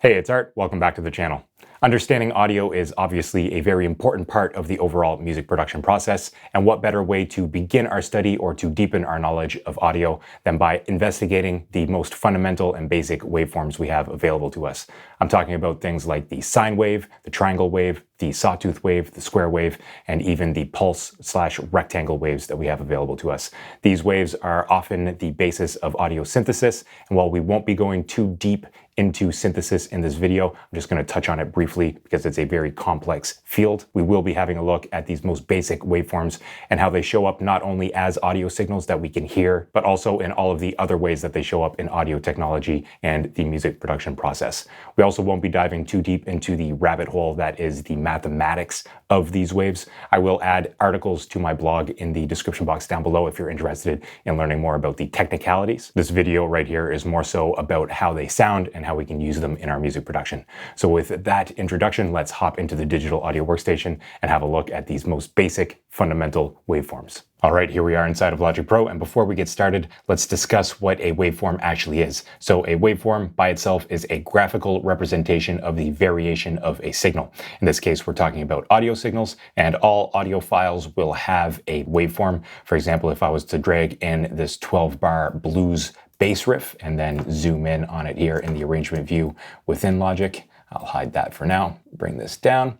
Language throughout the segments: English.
Hey, it's Art. Welcome back to the channel. Understanding audio is obviously a very important part of the overall music production process, and what better way to begin our study or to deepen our knowledge of audio than by investigating the most fundamental and basic waveforms we have available to us. I'm talking about things like the sine wave, the triangle wave, the sawtooth wave, the square wave, and even the pulse/rectangle waves that we have available to us. These waves are often the basis of audio synthesis, and while we won't be going too deep into synthesis in this video, I'm just going to touch on it briefly because it's a very complex field. We will be having a look at these most basic waveforms and how they show up not only as audio signals that we can hear, but also in all of the other ways that they show up in audio technology and the music production process. We also won't be diving too deep into the rabbit hole that is the mathematics of these waves. I will add articles to my blog in the description box down below if you're interested in learning more about the technicalities. This video right here is more so about how they sound and how we can use them in our music production. So with that introduction, let's hop into the digital audio workstation and have a look at these most basic fundamental waveforms. All right, here we are inside of Logic Pro, and before we get started, let's discuss what a waveform actually is. So a waveform by itself is a graphical representation of the variation of a signal. In this case, we're talking about audio signals, and all audio files will have a waveform. For example, if I was to drag in this 12-bar blues bass riff and then zoom in on it here in the arrangement view within Logic, I'll hide that for now, bring this down.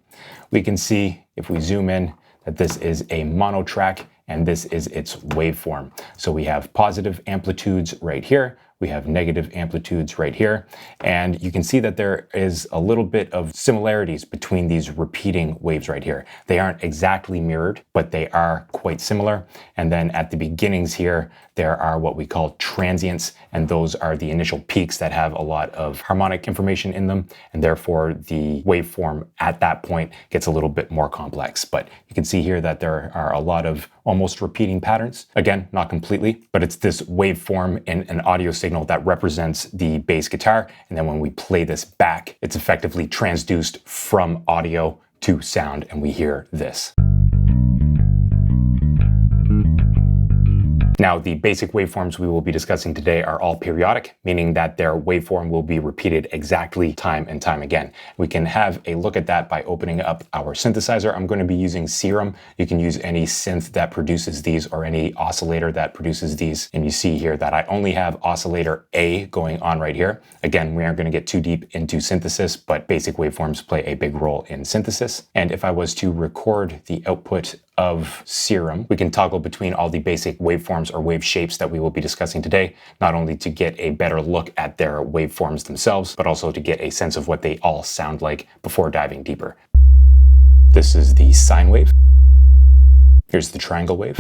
We can see, if we zoom in, that this is a mono track and this is its waveform. So we have positive amplitudes right here, we have negative amplitudes right here, and you can see that there is a little bit of similarities between these repeating waves right here. They aren't exactly mirrored, but they are quite similar. And then at the beginnings here, there are what we call transients, and those are the initial peaks that have a lot of harmonic information in them, and therefore the waveform at that point gets a little bit more complex. But you can see here that there are a lot of almost repeating patterns. Again, not completely, but it's this waveform in an audio signal that represents the bass guitar, and then when we play this back, it's effectively transduced from audio to sound, and we hear this. Now, the basic waveforms we will be discussing today are all periodic, meaning that their waveform will be repeated exactly time and time again. We can have a look at that by opening up our synthesizer. I'm going to be using Serum. You can use any synth that produces these or any oscillator that produces these. And you see here that I only have oscillator A going on right here. Again, we aren't going to get too deep into synthesis, but basic waveforms play a big role in synthesis. And if I was to record the output of Serum, we can toggle between all the basic waveforms or wave shapes that we will be discussing today, not only to get a better look at their waveforms themselves, but also to get a sense of what they all sound like before diving deeper. This is the sine wave. Here's the triangle wave.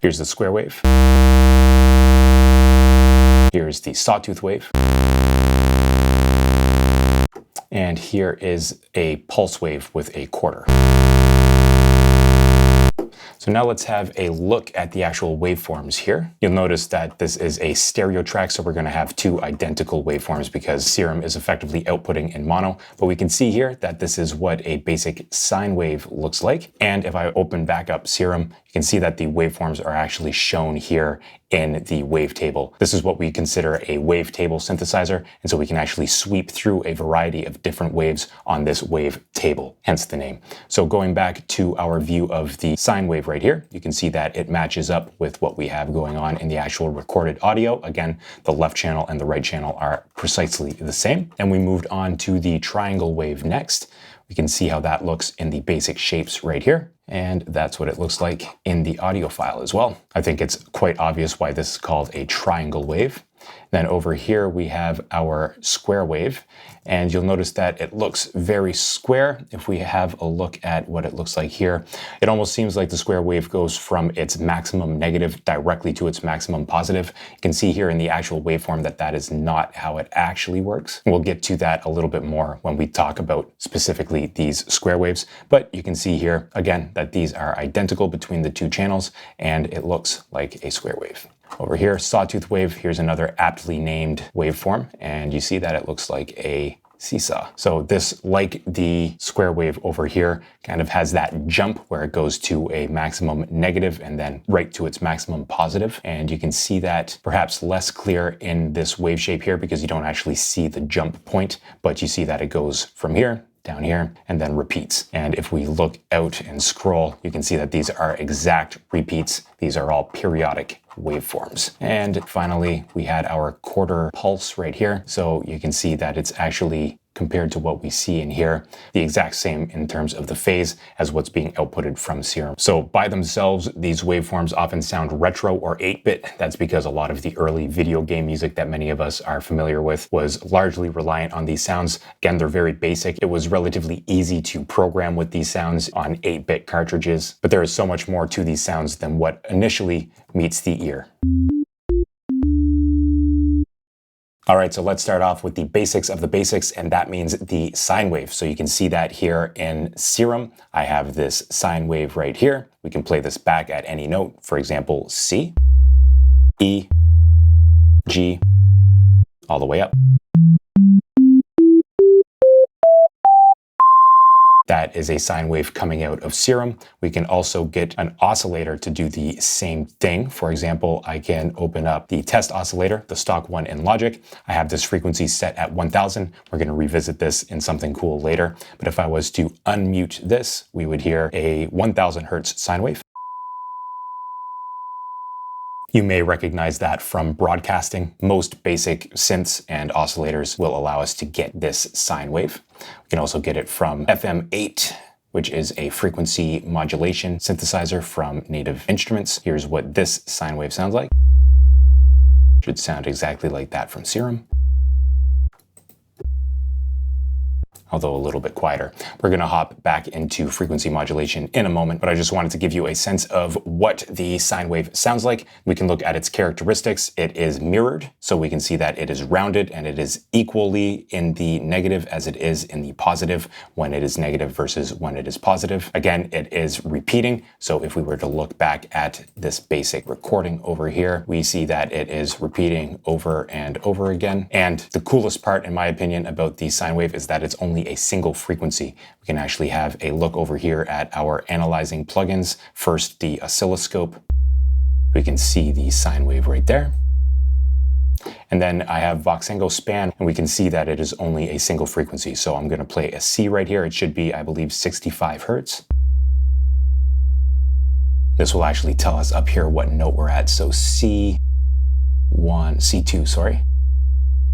Here's the square wave. Here's the sawtooth wave. And here is a pulse wave with a quarter. So now let's have a look at the actual waveforms here. You'll notice that this is a stereo track, so we're going to have two identical waveforms because Serum is effectively outputting in mono. But we can see here that this is what a basic sine wave looks like. And if I open back up Serum, you can see that the waveforms are actually shown here in the wavetable. This is what we consider a wavetable synthesizer, and so we can actually sweep through a variety of different waves on this wavetable, hence the name. So going back to our view of the sine wave right here, you can see that it matches up with what we have going on in the actual recorded audio. Again, the left channel and the right channel are precisely the same. And we moved on to the triangle wave next. We can see how that looks in the basic shapes right here. And that's what it looks like in the audio file as well. I think it's quite obvious why this is called a triangle wave. Then over here we have our square wave, and you'll notice that it looks very square. If we have a look at what it looks like here, it almost seems like the square wave goes from its maximum negative directly to its maximum positive. You can see here in the actual waveform that that is not how it actually works. We'll get to that a little bit more when we talk about specifically these square waves, but you can see here again that these are identical between the two channels, and it looks like a square wave. Over here, sawtooth wave, here's another aptly named waveform, and you see that it looks like a seesaw. So this, like the square wave over here, kind of has that jump where it goes to a maximum negative and then right to its maximum positive. And you can see that perhaps less clear in this wave shape here because you don't actually see the jump point, but you see that it goes from here down here, and then repeats. And if we look out and scroll, you can see that these are exact repeats. These are all periodic waveforms. And finally, we had our quarter pulse right here. So you can see that it's actually, compared to what we see in here, the exact same in terms of the phase as what's being outputted from Serum. So by themselves, these waveforms often sound retro or 8-bit. That's because a lot of the early video game music that many of us are familiar with was largely reliant on these sounds. Again, they're very basic. It was relatively easy to program with these sounds on 8-bit cartridges, but there is so much more to these sounds than what initially meets the ear. All right, so let's start off with the basics of the basics, and that means the sine wave. So you can see that here in Serum. I have this sine wave right here. We can play this back at any note, for example, C, E, G, all the way up. That is a sine wave coming out of Serum. We can also get an oscillator to do the same thing. For example, I can open up the test oscillator, the stock one in Logic. I have this frequency set at 1000. We're going to revisit this in something cool later. But if I was to unmute this, we would hear a 1000 hertz sine wave. You may recognize that from broadcasting. Most basic synths and oscillators will allow us to get this sine wave. We can also get it from FM8, which is a frequency modulation synthesizer from Native Instruments. Here's what this sine wave sounds like. It should sound exactly like that from Serum, although a little bit quieter. We're going to hop back into frequency modulation in a moment, but I just wanted to give you a sense of what the sine wave sounds like. We can look at its characteristics. It is mirrored, so we can see that it is rounded and it is equally in the negative as it is in the positive when it is negative versus when it is positive. Again, it is repeating, so if we were to look back at this basic recording over here, we see that it is repeating over and over again. And the coolest part, in my opinion, about the sine wave is that it's only a single frequency. We can actually have a look over here at our analyzing plugins. First, the oscilloscope. We can see the sine wave right there. And then I have Voxengo span, and we can see that it is only a single frequency. So I'm going to play a C right here. It should be, I believe, 65 hertz. This will actually tell us up here what note we're at. So C2, sorry,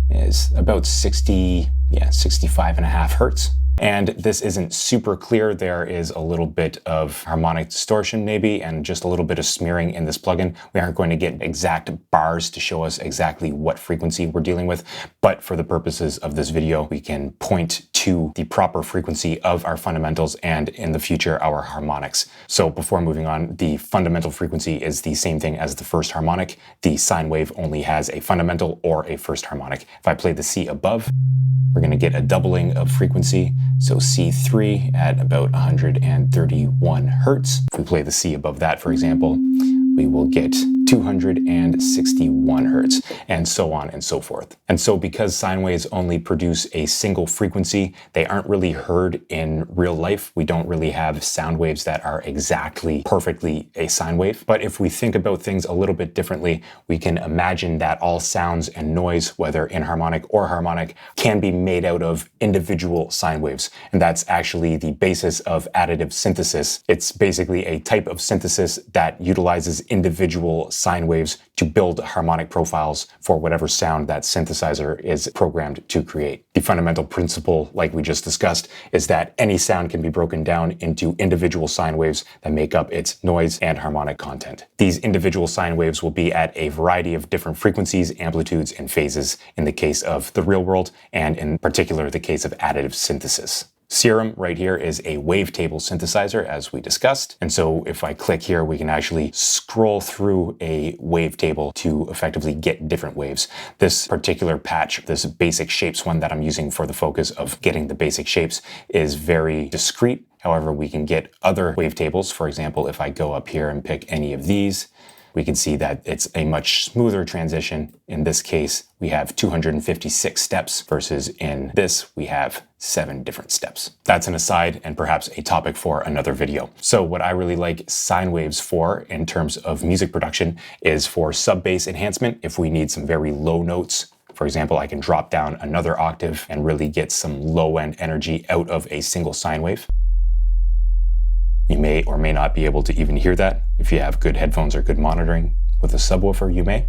is about 65 and a half hertz. And this isn't super clear. There is a little bit of harmonic distortion maybe, and just a little bit of smearing in this plugin. We aren't going to get exact bars to show us exactly what frequency we're dealing with, but for the purposes of this video, we can point to the proper frequency of our fundamentals and in the future, our harmonics. So before moving on, the fundamental frequency is the same thing as the first harmonic. The sine wave only has a fundamental or a first harmonic. If I play the C above, we're going to get a doubling of frequency. So C3 at about 131 hertz. If we play the C above that, for example, we will get 261 hertz, and so on and so forth. And so because sine waves only produce a single frequency, they aren't really heard in real life. We don't really have sound waves that are exactly perfectly a sine wave. But if we think about things a little bit differently, we can imagine that all sounds and noise, whether inharmonic or harmonic, can be made out of individual sine waves. And that's actually the basis of additive synthesis. It's basically a type of synthesis that utilizes individual sine waves to build harmonic profiles for whatever sound that synthesizer is programmed to create. The fundamental principle, like we just discussed, is that any sound can be broken down into individual sine waves that make up its noise and harmonic content. These individual sine waves will be at a variety of different frequencies, amplitudes, and phases in the case of the real world, and in particular the case of additive synthesis. Serum right here is a wavetable synthesizer, as we discussed. And so if I click here, we can actually scroll through a wavetable to effectively get different waves. This particular patch, this basic shapes one that I'm using for the focus of getting the basic shapes, is very discrete. However, we can get other wavetables. For example, if I go up here and pick any of these, we can see that it's a much smoother transition. In this case, we have 256 steps versus in this, we have 7 different steps. That's an aside and perhaps a topic for another video. So what I really like sine waves for in terms of music production is for sub-bass enhancement. If we need some very low notes, for example, I can drop down another octave and really get some low-end energy out of a single sine wave. You may or may not be able to even hear that. If you have good headphones or good monitoring with a subwoofer, you may.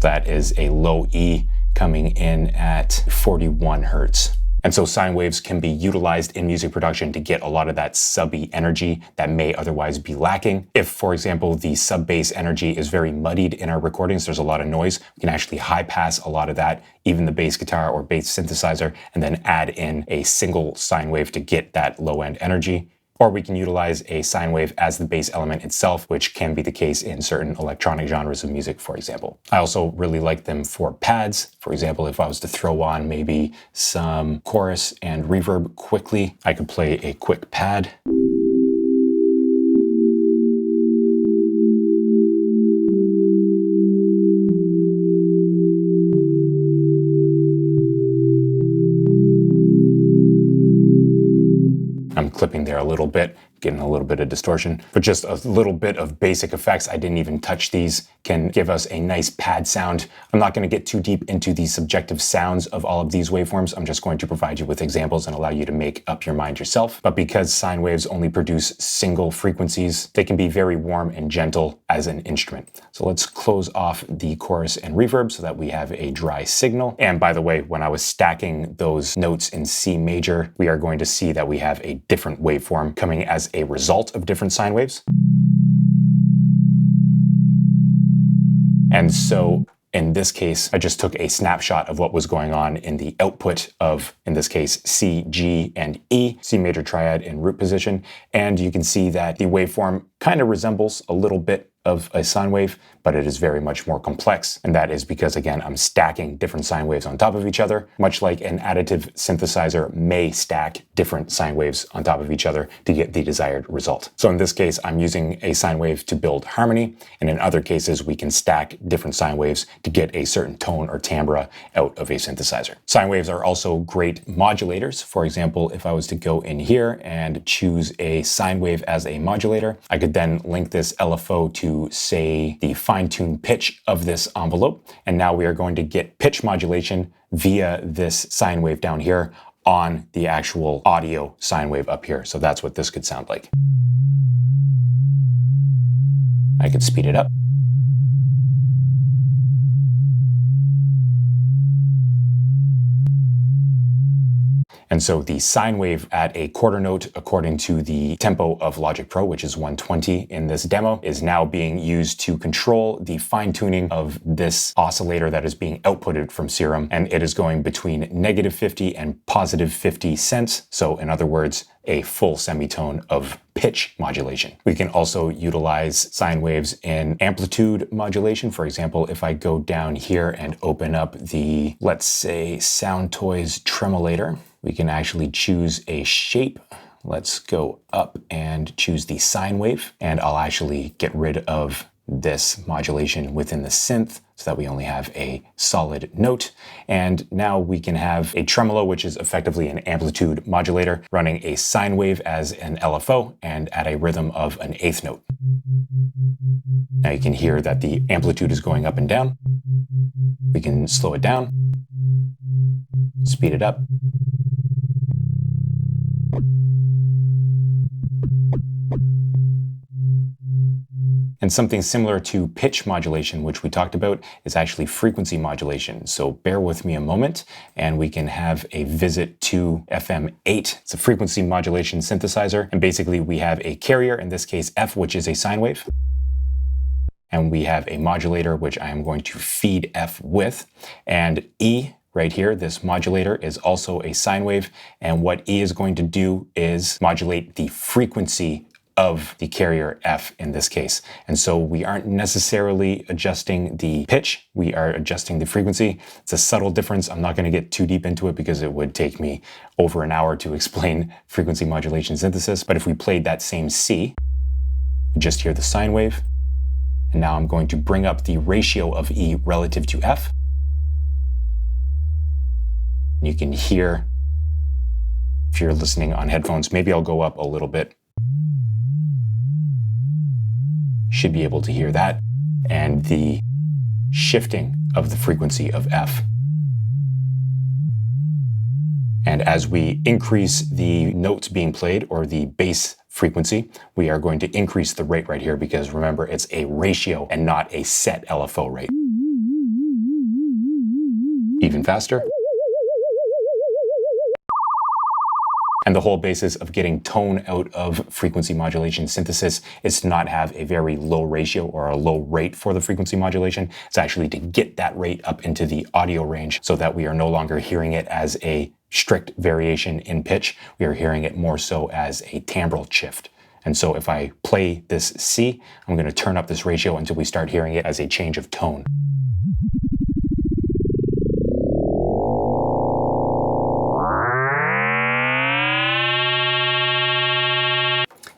That is a low E coming in at 41 hertz. And so sine waves can be utilized in music production to get a lot of that sub-E energy that may otherwise be lacking. If, for example, the sub-bass energy is very muddied in our recordings, there's a lot of noise, we can actually high pass a lot of that, even the bass guitar or bass synthesizer, and then add in a single sine wave to get that low-end energy. Or we can utilize a sine wave as the bass element itself, which can be the case in certain electronic genres of music, for example. I also really like them for pads. For example, if I was to throw on maybe some chorus and reverb quickly, I could play a quick pad. I'm clipping there a little bit, getting a little bit of distortion, but just a little bit of basic effects. I didn't even touch these, can give us a nice pad sound. I'm not going to get too deep into the subjective sounds of all of these waveforms. I'm just going to provide you with examples and allow you to make up your mind yourself. But because sine waves only produce single frequencies, they can be very warm and gentle as an instrument. So let's close off the chorus and reverb so that we have a dry signal. And by the way, when I was stacking those notes in C major, we are going to see that we have a different waveform coming as a result of different sine waves. And so in this case, I just took a snapshot of what was going on in the output of, in this case, C, G, and E, C major triad in root position. And you can see that the waveform kind of resembles a little bit of a sine wave, but it is very much more complex. And that is because, again, I'm stacking different sine waves on top of each other, much like an additive synthesizer may stack different sine waves on top of each other to get the desired result. So in this case, I'm using a sine wave to build harmony. And in other cases, we can stack different sine waves to get a certain tone or timbre out of a synthesizer. Sine waves are also great modulators. For example, if I was to go in here and choose a sine wave as a modulator, I could then link this LFO to, say, the fine-tuned pitch of this envelope. And now we are going to get pitch modulation via this sine wave down here on the actual audio sine wave up here. So that's what this could sound like. I could speed it up. And so the sine wave at a quarter note, according to the tempo of Logic Pro, which is 120 in this demo, is now being used to control the fine tuning of this oscillator that is being outputted from Serum. And it is going between -50 and +50 cents. So in other words, a full semitone of pitch modulation. We can also utilize sine waves in amplitude modulation. For example, if I go down here and open up the, let's say, Soundtoys Tremolator, we can actually choose a shape. Let's go up and choose the sine wave, and I'll actually get rid of this modulation within the synth so that we only have a solid note. And now we can have a tremolo, which is effectively an amplitude modulator, running a sine wave as an LFO and at a rhythm of an eighth note. Now you can hear that the amplitude is going up and down. We can slow it down, speed it up. And something similar to pitch modulation, which we talked about, is actually frequency modulation. So bear with me a moment and we can have a visit to FM8. It's a frequency modulation synthesizer. And basically we have a carrier, in this case F, which is a sine wave. And we have a modulator, which I am going to feed F with. And E, right here, this modulator is also a sine wave. And what E is going to do is modulate the frequency of the carrier F in this case. And so we aren't necessarily adjusting the pitch, we are adjusting the frequency. It's a subtle difference. I'm not going to get too deep into it because it would take me over an hour to explain frequency modulation synthesis. But if we played that same C, just hear the sine wave. And now I'm going to bring up the ratio of E relative to F. You can hear, if you're listening on headphones, maybe I'll go up a little bit. Should be able to hear that. And the shifting of the frequency of F. And as we increase the notes being played, or the bass frequency, we are going to increase the rate right here, because remember, it's a ratio and not a set LFO rate. Even faster. And the whole basis of getting tone out of frequency modulation synthesis is to not have a very low ratio or a low rate for the frequency modulation. It's actually to get that rate up into the audio range so that we are no longer hearing it as a strict variation in pitch. We are hearing it more so as a timbral shift. And so if I play this C, I'm going to turn up this ratio until we start hearing it as a change of tone.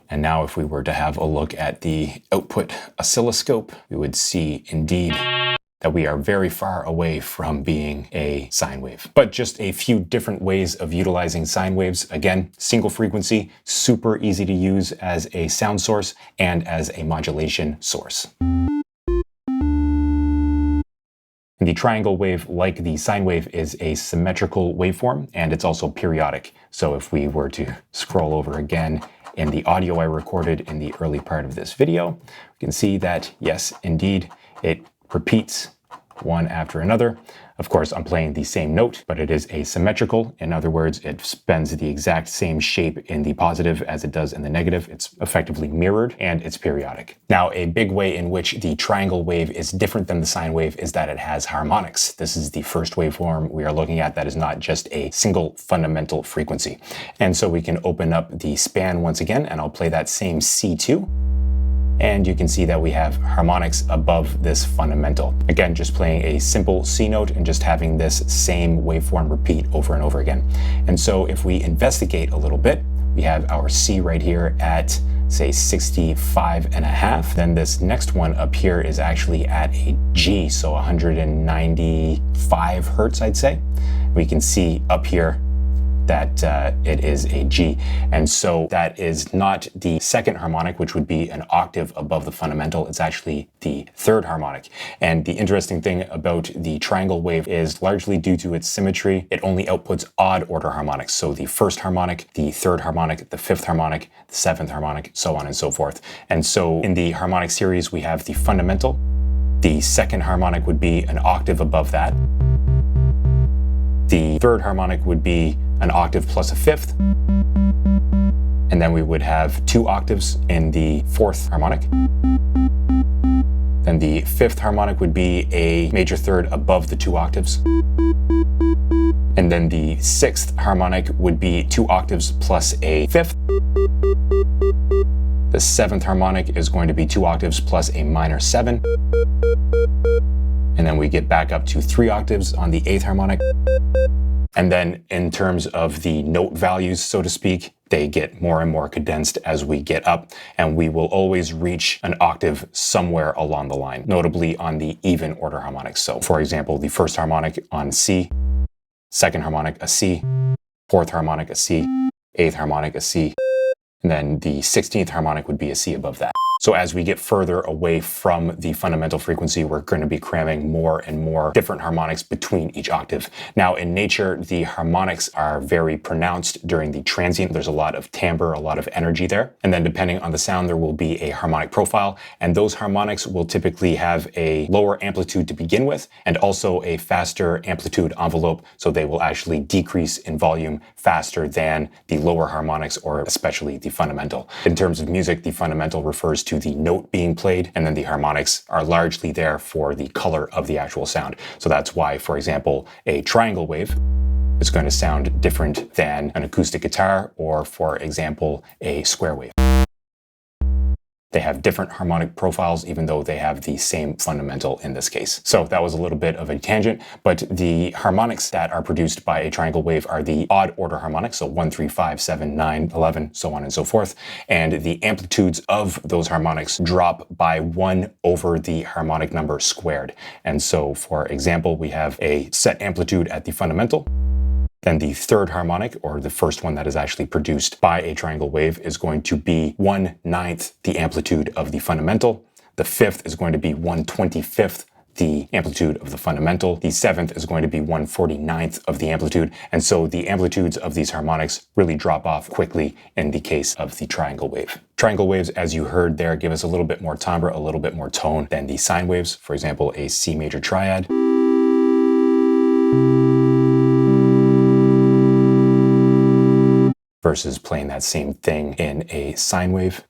And now if we were to have a look at the output oscilloscope, we would see indeed that we are very far away from being a sine wave. But just a few different ways of utilizing sine waves. Again, single frequency, super easy to use as a sound source and as a modulation source. The triangle wave, like the sine wave, is a symmetrical waveform, and it's also periodic. So if we were to scroll over again in the audio I recorded in the early part of this video, we can see that, yes, indeed, it repeats one after another. Of course, I'm playing the same note, but it is asymmetrical. In other words, it spends the exact same shape in the positive as it does in the negative. It's effectively mirrored, and it's periodic. Now, a big way in which the triangle wave is different than the sine wave is that it has harmonics. This is the first waveform we are looking at that is not just a single fundamental frequency. And so we can open up the span once again, and I'll play that same C2. And you can see that we have harmonics above this fundamental. Again, just playing a simple C note and just having this same waveform repeat over and over again. And so if we investigate a little bit, we have our C right here at, say, 65.5. Then this next one up here is actually at a G, so 195 hertz, I'd say. We can see up here that it is a G. And so that is not the second harmonic, which would be an octave above the fundamental. It's actually the third harmonic. And the interesting thing about the triangle wave is largely due to its symmetry, it only outputs odd order harmonics. So the first harmonic, the third harmonic, the fifth harmonic, the seventh harmonic, so on and so forth. And so in the harmonic series, we have the fundamental. The second harmonic would be an octave above that. The third harmonic would be an octave plus a fifth. And then we would have 2 octaves in the fourth harmonic. Then the fifth harmonic would be a major third above the 2 octaves. And then the sixth harmonic would be 2 octaves plus a fifth. The seventh harmonic is going to be 2 octaves plus a minor 7. And then we get back up to 3 octaves on the 8th harmonic. And then in terms of the note values, so to speak, they get more and more condensed as we get up, and we will always reach an octave somewhere along the line, notably on the even order harmonics. So for example, the first harmonic on C, second harmonic a C, fourth harmonic a C, eighth harmonic a C, and then the 16th harmonic would be a C above that. So as we get further away from the fundamental frequency, we're going to be cramming more and more different harmonics between each octave. Now, in nature, the harmonics are very pronounced during the transient. There's a lot of timbre, a lot of energy there. And then depending on the sound, there will be a harmonic profile. And those harmonics will typically have a lower amplitude to begin with, and also a faster amplitude envelope. So they will actually decrease in volume faster than the lower harmonics, or especially the fundamental. In terms of music, the fundamental refers to the note being played, and then the harmonics are largely there for the color of the actual sound. So that's why, for example, a triangle wave is going to sound different than an acoustic guitar, or for example, a square wave. They have different harmonic profiles, even though they have the same fundamental in this case. So that was a little bit of a tangent, but the harmonics that are produced by a triangle wave are the odd order harmonics, so 1, 3, 5, 7, 9, 11, so on and so forth. And the amplitudes of those harmonics drop by 1 over the harmonic number squared. And so, for example, we have a set amplitude at the fundamental. Then the third harmonic, or the first one that is actually produced by a triangle wave, is going to be 1/9 the amplitude of the fundamental. The fifth is going to be 1/25 the amplitude of the fundamental. The seventh is going to be 1/49 of the amplitude. And so the amplitudes of these harmonics really drop off quickly in the case of the triangle wave. Triangle waves, as you heard there, give us a little bit more timbre, a little bit more tone than the sine waves. For example, a C major triad. Versus playing that same thing in a sine wave.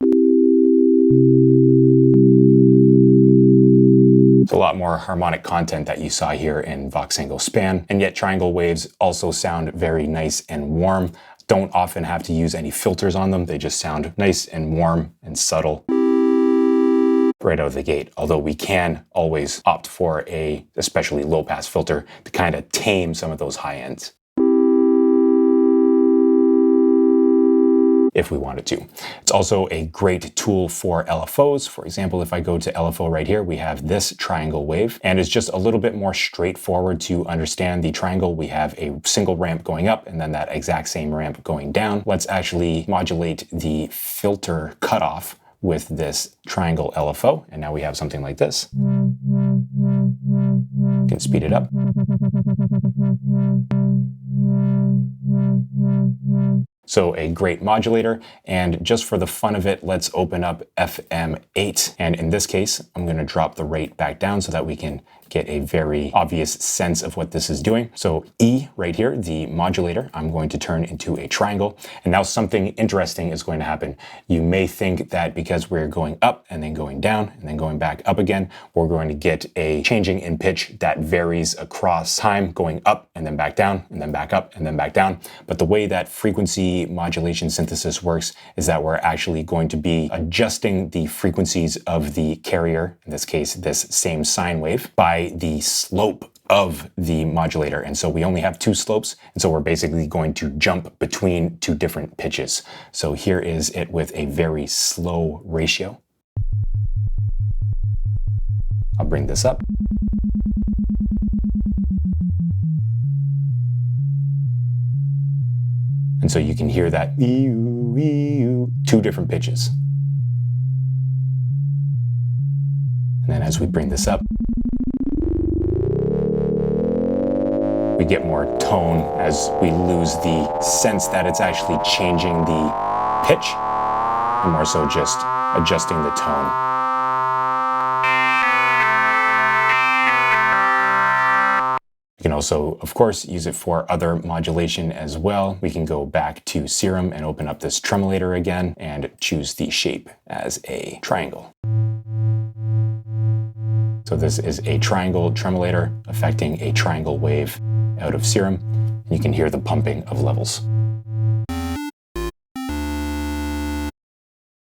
It's a lot more harmonic content that you saw here in Vox Angle Span, and yet triangle waves also sound very nice and warm. Don't often have to use any filters on them. They just sound nice and warm and subtle right out of the gate, although we can always opt for a especially low pass filter to kind of tame some of those high ends, if we wanted to. It's also a great tool for LFOs. For example, if I go to LFO right here, we have this triangle wave, and it's just a little bit more straightforward to understand the triangle. We have a single ramp going up and then that exact same ramp going down. Let's actually modulate the filter cutoff with this triangle LFO, and now we have something like this. You can speed it up. So a great modulator, and just for the fun of it, let's open up FM8. And in this case, I'm going to drop the rate back down so that we can get a very obvious sense of what this is doing. So E right here, the modulator, I'm going to turn into a triangle. And now something interesting is going to happen. You may think that because we're going up and then going down and then going back up again, we're going to get a changing in pitch that varies across time, going up and then back down and then back up and then back down. But the way that frequency modulation synthesis works is that we're actually going to be adjusting the frequencies of the carrier, in this case, this same sine wave, by the slope of the modulator. And so we only have 2 slopes. And so we're basically going to jump between 2 different pitches. So here is it with a very slow ratio. I'll bring this up. And so you can hear that 2 different pitches. And then as we bring this up, we get more tone as we lose the sense that it's actually changing the pitch, and more so just adjusting the tone. You can also, of course, use it for other modulation as well. We can go back to Serum and open up this tremolator again and choose the shape as a triangle. So this is a triangle tremolator affecting a triangle wave out of Serum. You can hear the pumping of levels.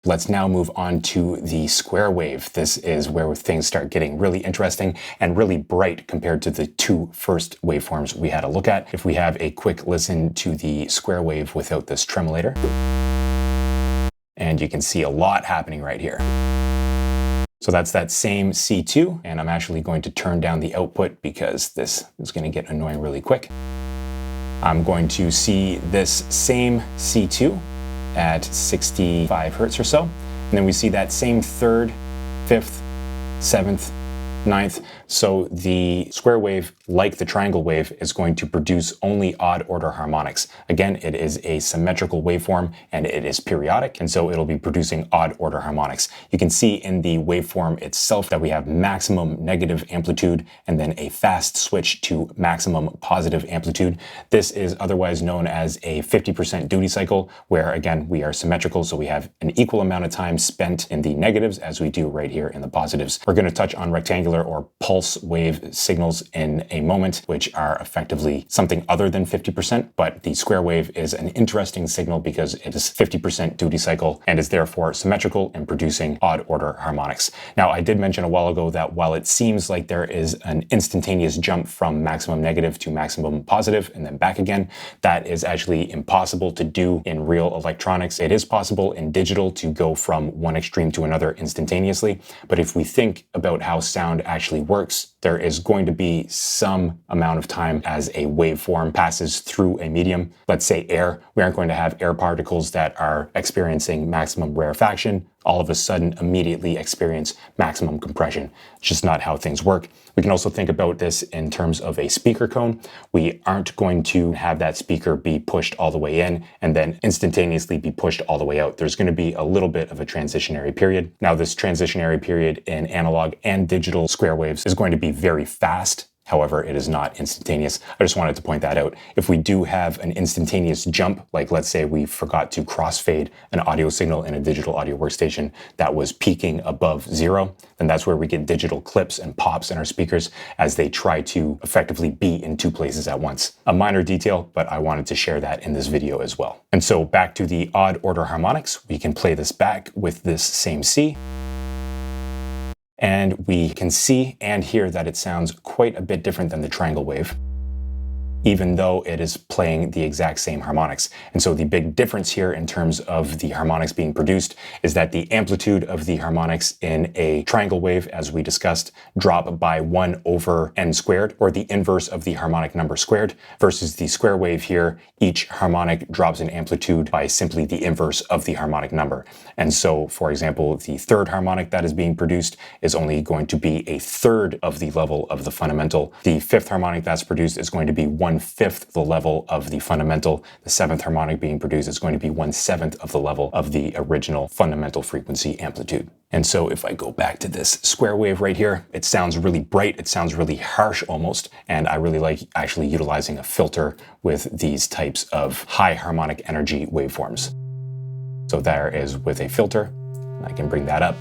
Let's now move on to the square wave. This is where things start getting really interesting and really bright compared to the 2 first waveforms we had a look at. If we have a quick listen to the square wave without this tremolator, and you can see a lot happening right here. So that's that same C2, and I'm actually going to turn down the output because this is going to get annoying really quick. I'm going to see this same C2 at 65 hertz or so, and then we see that same 3rd, 5th, 7th, 9th. So the square wave, like the triangle wave, is going to produce only odd order harmonics. Again, it is a symmetrical waveform and it is periodic, and so it'll be producing odd order harmonics. You can see in the waveform itself that we have maximum negative amplitude and then a fast switch to maximum positive amplitude. This is otherwise known as a 50% duty cycle, where again, we are symmetrical, so we have an equal amount of time spent in the negatives as we do right here in the positives. We're going to touch on rectangular or pulse pulse wave signals in a moment, which are effectively something other than 50%, but the square wave is an interesting signal because it is 50% duty cycle and is therefore symmetrical in producing odd order harmonics. Now, I did mention a while ago that while it seems like there is an instantaneous jump from maximum negative to maximum positive and then back again, that is actually impossible to do in real electronics. It is possible in digital to go from one extreme to another instantaneously, but if we think about how sound actually works, there is going to be some amount of time as a waveform passes through a medium, let's say air. We aren't going to have air particles that are experiencing maximum rarefaction all of a sudden immediately experience maximum compression. It's just not how things work. We can also think about this in terms of a speaker cone. We aren't going to have that speaker be pushed all the way in and then instantaneously be pushed all the way out. There's going to be a little bit of a transitionary period. Now, this transitionary period in analog and digital square waves is going to be very fast. However, it is not instantaneous. I just wanted to point that out. If we do have an instantaneous jump, like let's say we forgot to crossfade an audio signal in a digital audio workstation that was peaking above 0, then that's where we get digital clips and pops in our speakers as they try to effectively be in two places at once. A minor detail, but I wanted to share that in this video as well. And so back to the odd order harmonics, we can play this back with this same C. And we can see and hear that it sounds quite a bit different than the triangle wave, even though it is playing the exact same harmonics. And so the big difference here in terms of the harmonics being produced is that the amplitude of the harmonics in a triangle wave, as we discussed, drop by 1 over n squared, or the inverse of the harmonic number squared, versus the square wave here, each harmonic drops in amplitude by simply the inverse of the harmonic number. And so, for example, the third harmonic that is being produced is only going to be a third of the level of the fundamental. The fifth harmonic that's produced is going to be 1/5 the level of the fundamental. The seventh harmonic being produced is going to be 1/7 of the level of the original fundamental frequency amplitude. And so if I go back to this square wave right here, it sounds really bright, it sounds really harsh almost, and I really like actually utilizing a filter with these types of high harmonic energy waveforms. So there is with a filter, I can bring that up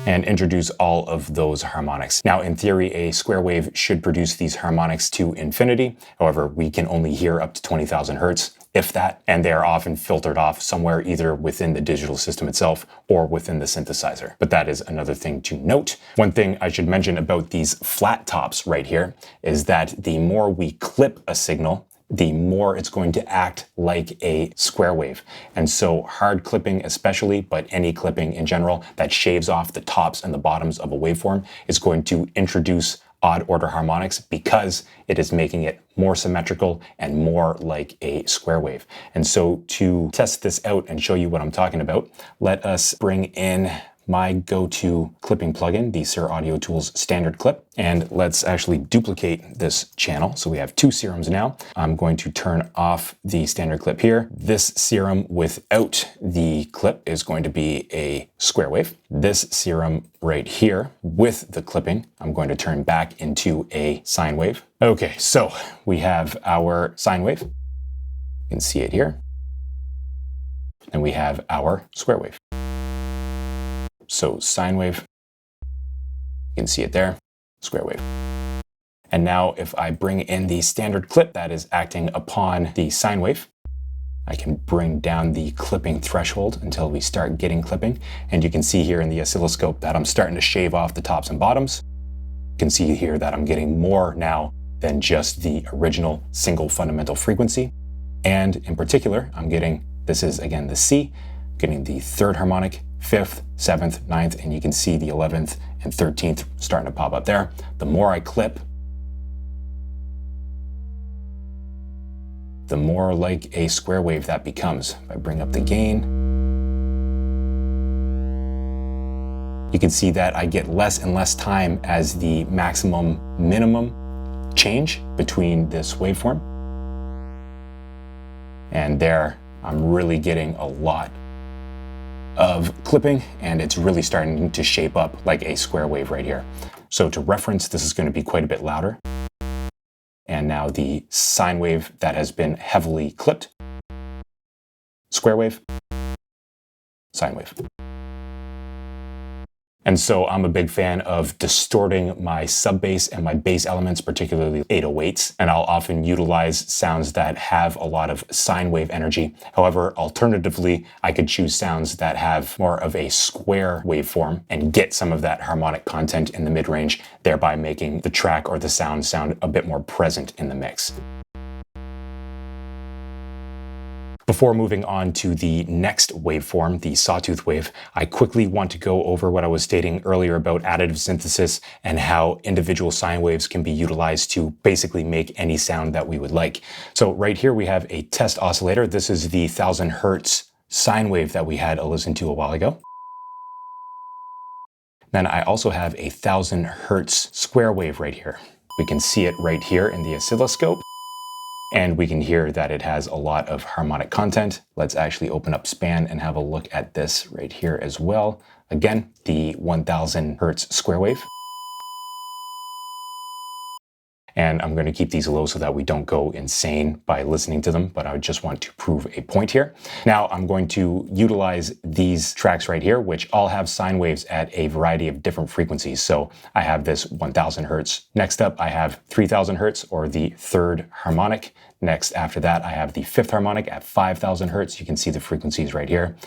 and introduce all of those harmonics. Now, in theory, a square wave should produce these harmonics to infinity. However, we can only hear up to 20,000 hertz, if that, and they are often filtered off somewhere either within the digital system itself or within the synthesizer. But that is another thing to note. One thing I should mention about these flat tops right here is that the more we clip a signal, the more it's going to act like a square wave. And so hard clipping especially, but any clipping in general that shaves off the tops and the bottoms of a waveform is going to introduce odd order harmonics because it is making it more symmetrical and more like a square wave. And so to test this out and show you what I'm talking about, let us bring in my go-to clipping plugin, the Sir Audio Tools standard clip. And let's actually duplicate this channel. So we have 2 serums now. I'm going to turn off the standard clip here. This serum without the clip is going to be a square wave. This serum right here with the clipping, I'm going to turn back into a sine wave. Okay, so we have our sine wave. You can see it here. And we have our square wave. So sine wave, you can see it there, square wave. And now if I bring in the standard clip that is acting upon the sine wave, I can bring down the clipping threshold until we start getting clipping. And you can see here in the oscilloscope that I'm starting to shave off the tops and bottoms. You can see here that I'm getting more now than just the original single fundamental frequency. And in particular, I'm getting, this is again the C, getting the third harmonic, 5th, 7th, 9th, and you can see the 11th and 13th starting to pop up there. The more I clip, the more like a square wave that becomes. If I bring up the gain, you can see that I get less and less time as the maximum minimum change between this waveform. And there, I'm really getting a lot of clipping, and it's really starting to shape up like a square wave right here. So to reference, this is going to be quite a bit louder. And now the sine wave that has been heavily clipped, square wave, sine wave. And so I'm a big fan of distorting my sub bass and my bass elements, particularly 808s, and I'll often utilize sounds that have a lot of sine wave energy. However, alternatively, I could choose sounds that have more of a square waveform and get some of that harmonic content in the mid-range, thereby making the track or the sound a bit more present in the mix. Before moving on to the next waveform, the sawtooth wave, I quickly want to go over what I was stating earlier about additive synthesis and how individual sine waves can be utilized to basically make any sound that we would like. So right here we have a test oscillator. This is the 1000 hertz sine wave that we had listened to a while ago. Then I also have a 1000 hertz square wave right here. We can see it right here in the oscilloscope. And we can hear that it has a lot of harmonic content. Let's actually open up Span and have a look at this right here as well. Again, the 1000 hertz square wave. And I'm going to keep these low so that we don't go insane by listening to them, but I just want to prove a point here. Now I'm going to utilize these tracks right here, which all have sine waves at a variety of different frequencies. So I have this 1000 hertz. Next up, I have 3000 hertz, or the third harmonic. Next after that, I have the fifth harmonic at 5000 hertz. You can see the frequencies right here.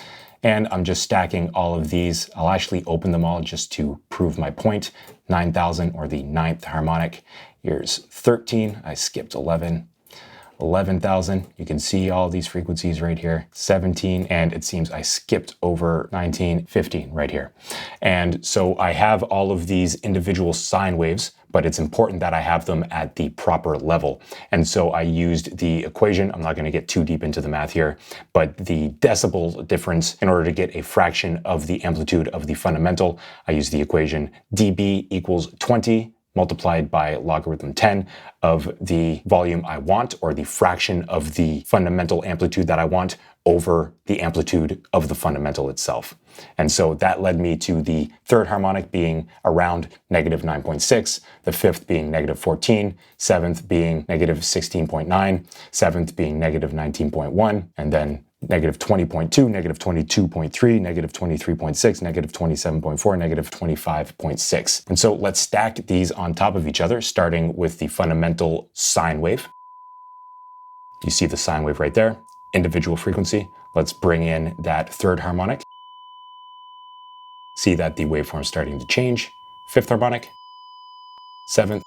And I'm just stacking all of these. I'll actually open them all just to prove my point. 9000, or the ninth harmonic. Here's 13, I skipped 11. 11,000, you can see all these frequencies right here. 17, and it seems I skipped over 19, 15 right here. And so I have all of these individual sine waves, but it's important that I have them at the proper level. And so I used the equation. I'm not going to get too deep into the math here, but the decibel difference, in order to get a fraction of the amplitude of the fundamental, I used the equation dB equals 20 multiplied by logarithm 10 of the volume I want, or the fraction of the fundamental amplitude that I want, over the amplitude of the fundamental itself. And so that led me to the third harmonic being around negative 9.6, the fifth being negative 14, seventh being negative 16.9, seventh being negative 19.1, and then negative 20.2, negative 22.3, negative 23.6, negative 27.4, negative 25.6. And so let's stack these on top of each other, starting with the fundamental sine wave. You see the sine wave right there, individual frequency. Let's bring in that third harmonic. See that the waveform is starting to change. Fifth harmonic, seventh,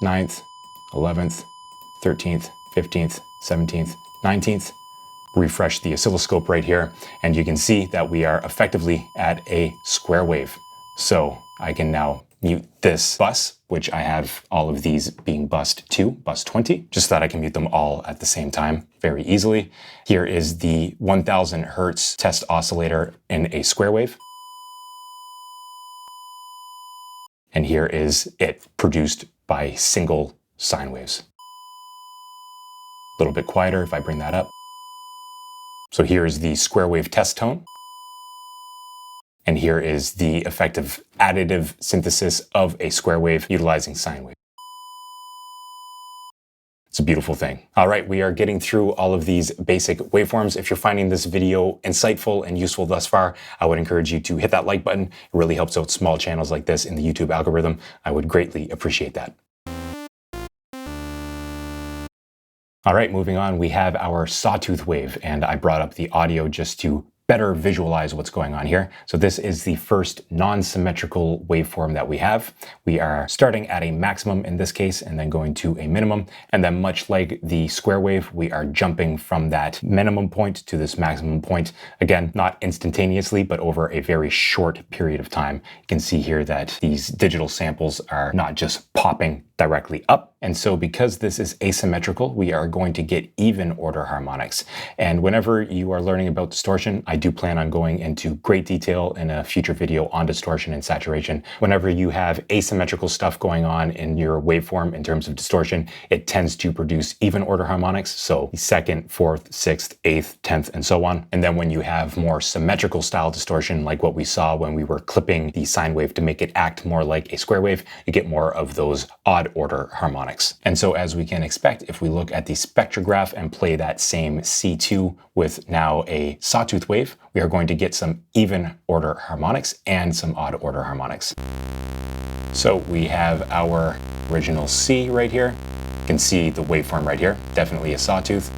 ninth, 11th, 13th, 15th, 17th, 19th. Refresh the oscilloscope right here, and you can see that we are effectively at a square wave. So I can now mute this bus, which I have all of these being bussed to, bus 20, just so that I can mute them all at the same time very easily. Here is the 1000 hertz test oscillator in a square wave. And here is it produced by single sine waves. A little bit quieter if I bring that up. So here is the square wave test tone. And here is the effective additive synthesis of a square wave utilizing sine wave. It's a beautiful thing. All right, we are getting through all of these basic waveforms. If you're finding this video insightful and useful thus far, I would encourage you to hit that like button. It really helps out small channels like this in the YouTube algorithm. I would greatly appreciate that. All right, moving on, we have our sawtooth wave, and I brought up the audio just to better visualize what's going on here. So this is the first non-symmetrical waveform that we have. We are starting at a maximum in this case, and then going to a minimum. And then much like the square wave, we are jumping from that minimum point to this maximum point. Again, not instantaneously, but over a very short period of time. You can see here that these digital samples are not just popping directly up. And so because this is asymmetrical, we are going to get even order harmonics. And whenever you are learning about distortion, I do plan on going into great detail in a future video on distortion and saturation. Whenever you have asymmetrical stuff going on in your waveform in terms of distortion, it tends to produce even order harmonics. So second, fourth, sixth, eighth, 10th, and so on. And then when you have more symmetrical style distortion, like what we saw when we were clipping the sine wave to make it act more like a square wave, you get more of those odd odd order harmonics. And so as we can expect, if we look at the spectrograph and play that same C2 with now a sawtooth wave, we are going to get some even order harmonics and some odd order harmonics. So we have our original C right here. You can see the waveform right here, definitely a sawtooth.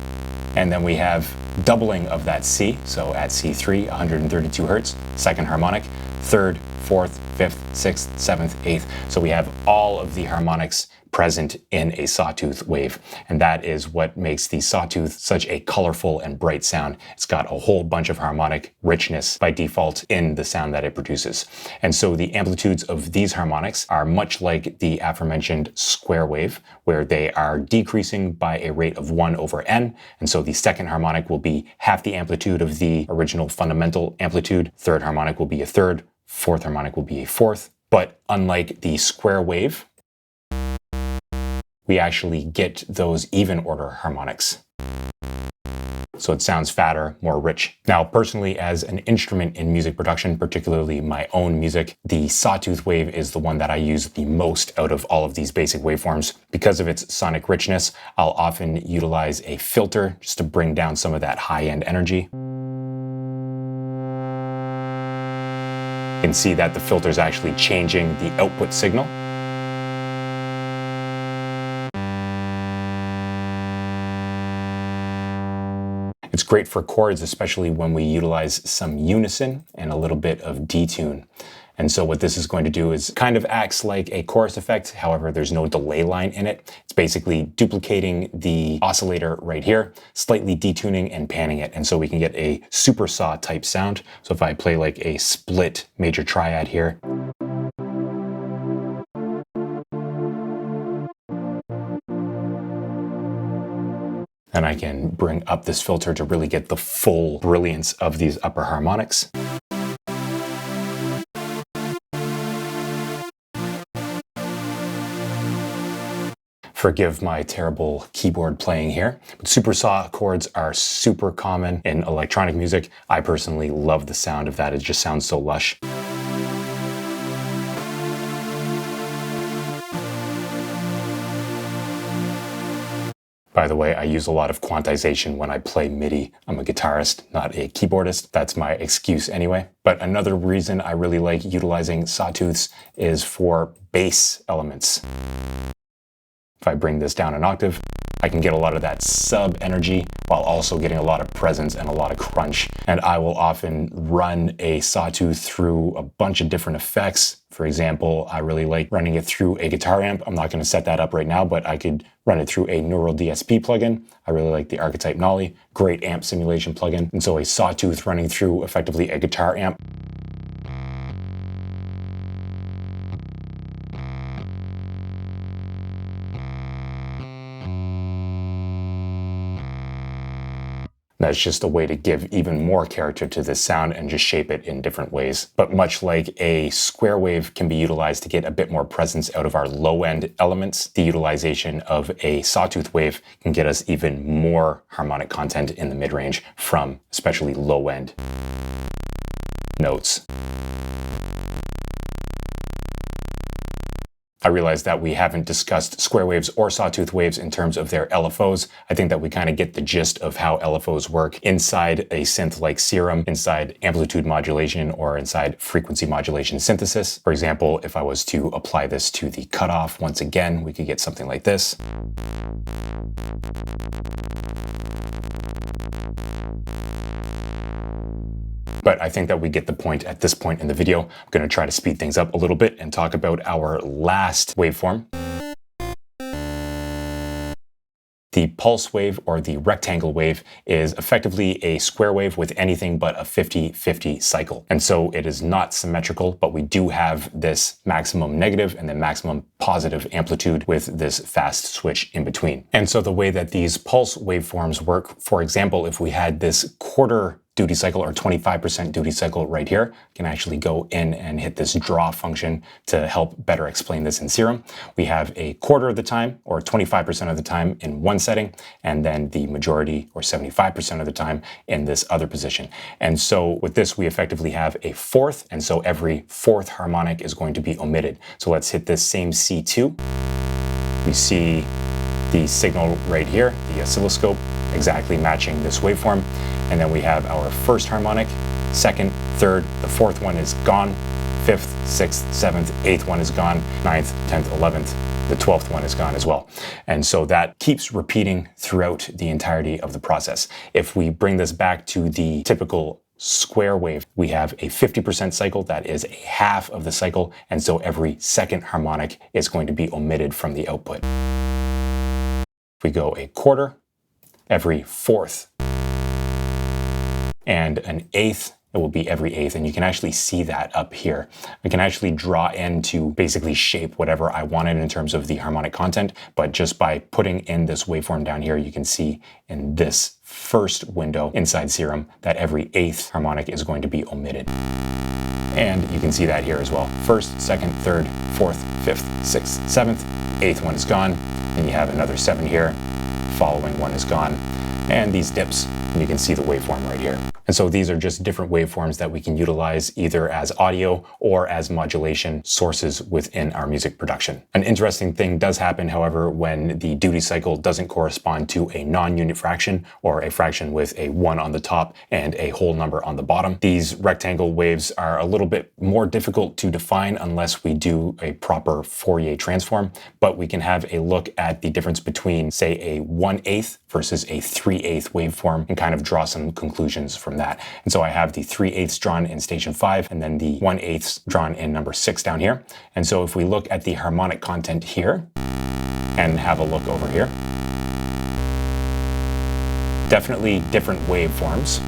And then we have doubling of that C, so at C3, 132 hertz, second harmonic, third, fourth, fifth, sixth, seventh, eighth. So we have all of the harmonics present in a sawtooth wave. And that is what makes the sawtooth such a colorful and bright sound. It's got a whole bunch of harmonic richness by default in the sound that it produces. And so the amplitudes of these harmonics are much like the aforementioned square wave, where they are decreasing by a rate of 1 over n. And so the second harmonic will be half the amplitude of the original fundamental amplitude. Third harmonic will be a third. Fourth harmonic will be a fourth. But unlike the square wave, we actually get those even order harmonics. So it sounds fatter, more rich. Now, personally, as an instrument in music production, particularly my own music, the sawtooth wave is the one that I use the most out of all of these basic waveforms. Because of its sonic richness, I'll often utilize a filter just to bring down some of that high-end energy. You can see that the filter is actually changing the output signal. It's great for chords, especially when we utilize some unison and a little bit of detune. And so what this is going to do is kind of acts like a chorus effect. However, there's no delay line in it. It's basically duplicating the oscillator right here, slightly detuning and panning it. And so we can get a super saw type sound. So if I play like a split major triad here, and I can bring up this filter to really get the full brilliance of these upper harmonics. Forgive my terrible keyboard playing here. But super saw chords are super common in electronic music. I personally love the sound of that. It just sounds so lush. By the way, I use a lot of quantization when I play MIDI. I'm a guitarist, not a keyboardist. That's my excuse anyway. But another reason I really like utilizing sawtooths is for bass elements. If I bring this down an octave, I can get a lot of that sub energy while also getting a lot of presence and a lot of crunch. And I will often run a sawtooth through a bunch of different effects. For example, I really like running it through a guitar amp. I'm not going to set that up right now, but I could run it through a neural DSP plugin. I really like the Archetype Nolly, great amp simulation plugin. And so a sawtooth running through effectively a guitar amp. That's just a way to give even more character to this sound and just shape it in different ways. But much like a square wave can be utilized to get a bit more presence out of our low-end elements, the utilization of a sawtooth wave can get us even more harmonic content in the mid-range from especially low-end notes. I realize that we haven't discussed square waves or sawtooth waves in terms of their LFOs. I think that we kind of get the gist of how LFOs work inside a synth like Serum, inside amplitude modulation, or inside frequency modulation synthesis. For example, if I was to apply this to the cutoff once again, we could get something like this. But I think that we get the point at this point in the video. I'm going to try to speed things up a little bit and talk about our last waveform. The pulse wave or the rectangle wave is effectively a square wave with anything but a 50-50 cycle. And so it is not symmetrical, but we do have this maximum negative and then maximum positive amplitude with this fast switch in between. And so the way that these pulse waveforms work, for example, if we had this quarter duty cycle or 25% duty cycle right here. I can actually go in and hit this draw function to help better explain this in Serum. We have a quarter of the time or 25% of the time in one setting, and then the majority or 75% of the time in this other position. And so with this, we effectively have a fourth, and so every fourth harmonic is going to be omitted. So let's hit this same C2. We see the signal right here, the oscilloscope, exactly matching this waveform. And then we have our first harmonic, second, third, the fourth one is gone, fifth, sixth, seventh, eighth one is gone, ninth, 10th, 11th, the 12th one is gone as well. And so that keeps repeating throughout the entirety of the process. If we bring this back to the typical square wave, we have a 50% cycle, that is a half of the cycle, and so every second harmonic is going to be omitted from the output. If we go a quarter, every fourth, and an eighth, it will be every eighth, and you can actually see that up here. I can actually draw in to basically shape whatever I wanted in terms of the harmonic content, but just by putting in this waveform down here, you can see in this first window inside Serum that every eighth harmonic is going to be omitted. And you can see that here as well. First, second, third, fourth, fifth, sixth, seventh, eighth one is gone, and you have another 7 here, following one is gone, and these dips, and you can see the waveform right here. And so these are just different waveforms that we can utilize either as audio or as modulation sources within our music production. An interesting thing does happen, however, when the duty cycle doesn't correspond to a non-unit fraction or a fraction with a 1 on the top and a whole number on the bottom. These rectangle waves are a little bit more difficult to define unless we do a proper Fourier transform, but we can have a look at the difference between, say, a 1/8 versus a 3/8 waveform and kind of draw some conclusions from that. And so I have the 3/8 drawn in station 5 and then the 1/8 drawn in number 6 down here. And so if we look at the harmonic content here and have a look over here, definitely different waveforms.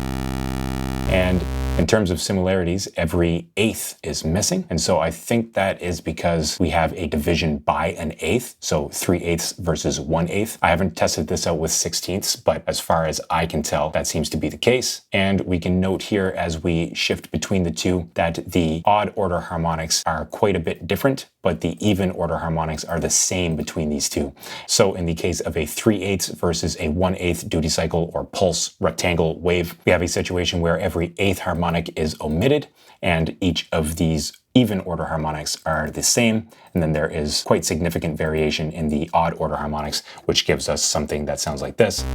And in terms of similarities, every eighth is missing. And so I think that is because we have a division by an eighth. So 3/8 versus 1/8. I haven't tested this out with 16ths, but as far as I can tell, that seems to be the case. And we can note here as we shift between the two that the odd order harmonics are quite a bit different, but the even order harmonics are the same between these two. So in the case of a 3/8 versus a 1/8 duty cycle or pulse rectangle wave, we have a situation where every eighth harmonic is omitted, and each of these even order harmonics are the same, and then there is quite significant variation in the odd order harmonics, which gives us something that sounds like this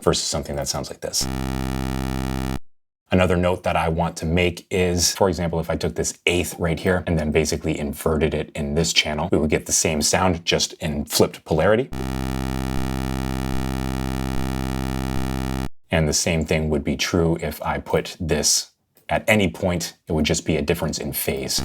versus something that sounds like this. Another note that I want to make is, for example, if I took this eighth right here and then basically inverted it in this channel, we would get the same sound, just in flipped polarity. And the same thing would be true if I put this at any point. It would just be a difference in phase.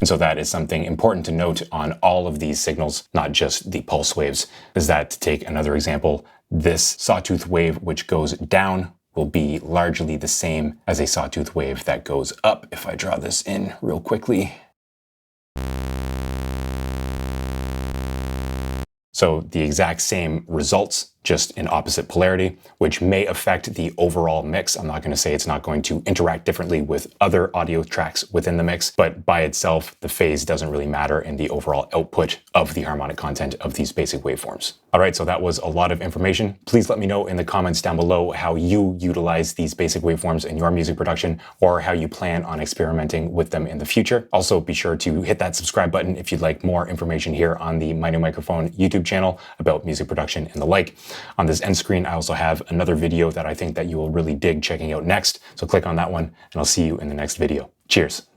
And so that is something important to note on all of these signals, not just the pulse waves. Is that, to take another example, this sawtooth wave which goes down will be largely the same as a sawtooth wave that goes up. If I draw this in real quickly. So the exact same results, just in opposite polarity, which may affect the overall mix. I'm not going to say it's not going to interact differently with other audio tracks within the mix, but by itself, the phase doesn't really matter in the overall output of the harmonic content of these basic waveforms. All right, so that was a lot of information. Please let me know in the comments down below how you utilize these basic waveforms in your music production, or how you plan on experimenting with them in the future. Also, be sure to hit that subscribe button if you'd like more information here on the My New Microphone YouTube channel about music production and the like. On this end screen, I also have another video that I think that you will really dig checking out next. So click on that one, and I'll see you in the next video. Cheers.